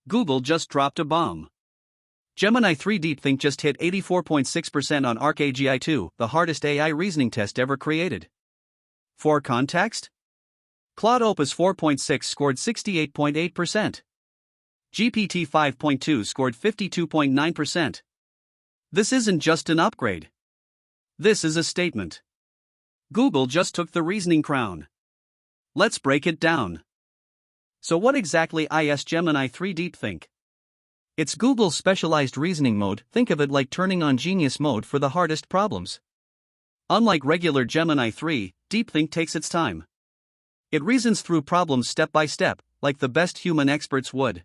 Google just dropped a bomb. Gemini 3 DeepThink just hit 84.6% on ArcAGI2, the hardest AI reasoning test ever created. For context, Claude Opus 4.6 scored 68.8%. GPT 5.2 scored 52.9%. This isn't just an upgrade. This is a statement. Google just took the reasoning crown. Let's break it down. So what exactly is Gemini 3 DeepThink? It's Google's specialized reasoning mode. Think of it like turning on genius mode for the hardest problems. Unlike regular Gemini 3, DeepThink takes its time. It reasons through problems step by step, like the best human experts would.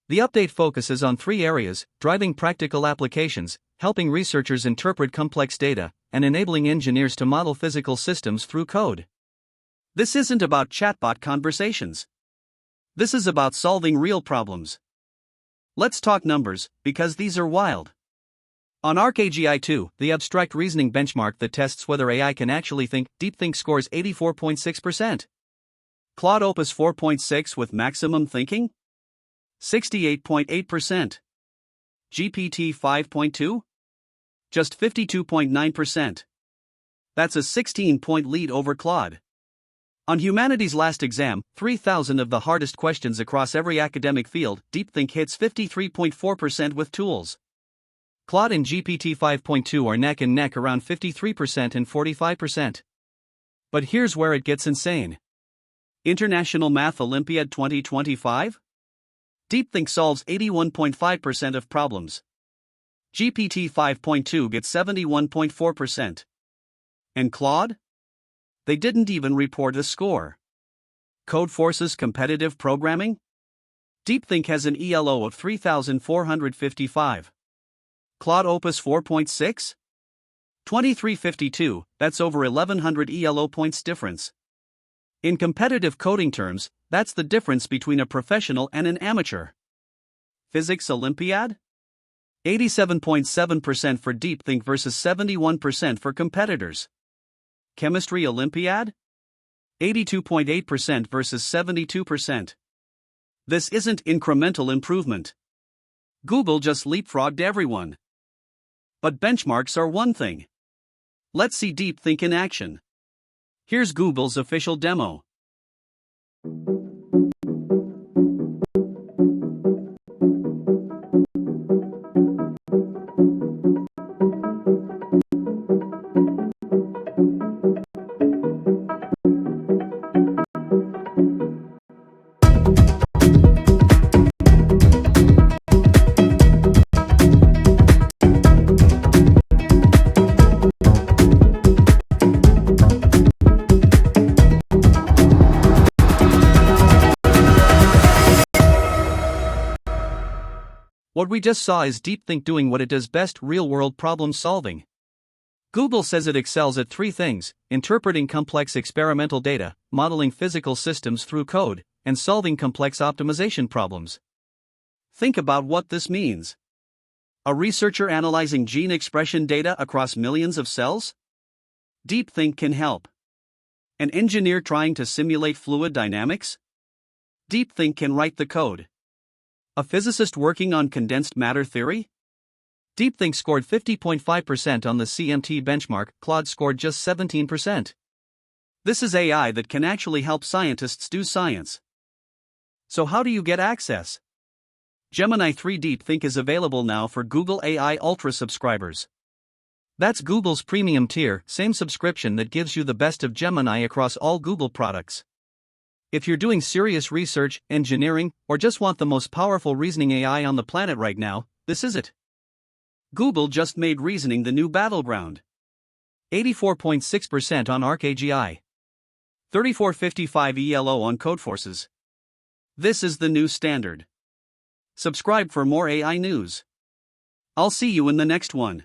The update focuses on three areas: driving practical applications, helping researchers interpret complex data, and enabling engineers to model physical systems through code. This isn't about chatbot conversations. This is about solving real problems. Let's talk numbers, because these are wild. On ArcAGI2, the abstract reasoning benchmark that tests whether AI can actually think, DeepThink scores 84.6%. Claude Opus 4.6 with maximum thinking? 68.8%. GPT 5.2? Just 52.9%. That's a 16-point lead over Claude. On humanity's last exam, 3,000 of the hardest questions across every academic field, DeepThink hits 53.4% with tools. Claude and GPT 5.2 are neck and neck around 53% and 45%. But here's where it gets insane. International Math Olympiad 2025? DeepThink solves 81.5% of problems. GPT 5.2 gets 71.4%. And Claude? They didn't even report a score. Codeforce's competitive programming? DeepThink has an ELO of 3,455. Claude Opus 4.6? 2352, that's over 1,100 ELO points difference. In competitive coding terms, that's the difference between a professional and an amateur. Physics Olympiad? 87.7% for DeepThink versus 71% for competitors. Chemistry Olympiad? 82.8% versus 72%. This isn't incremental improvement. Google just leapfrogged everyone. But benchmarks are one thing. Let's see DeepThink in action. Here's Google's official demo. What we just saw is DeepThink doing what it does best: real-world problem solving. Google says it excels at three things: interpreting complex experimental data, modeling physical systems through code, and solving complex optimization problems. Think about what this means. A researcher analyzing gene expression data across millions of cells? DeepThink can help. An engineer trying to simulate fluid dynamics? DeepThink can write the code. A physicist working on condensed matter theory? DeepThink scored 50.5% on the CMT benchmark, Claude scored just 17%. This is AI that can actually help scientists do science. So how do you get access? Gemini 3 DeepThink is available now for Google AI Ultra subscribers. That's Google's premium tier, same subscription that gives you the best of Gemini across all Google products. If you're doing serious research, engineering, or just want the most powerful reasoning AI on the planet right now, this is it. Google just made reasoning the new battleground. 84.6% on ArcAGI. 3455 ELO on Codeforces. This is the new standard. Subscribe for more AI news. I'll see you in the next one.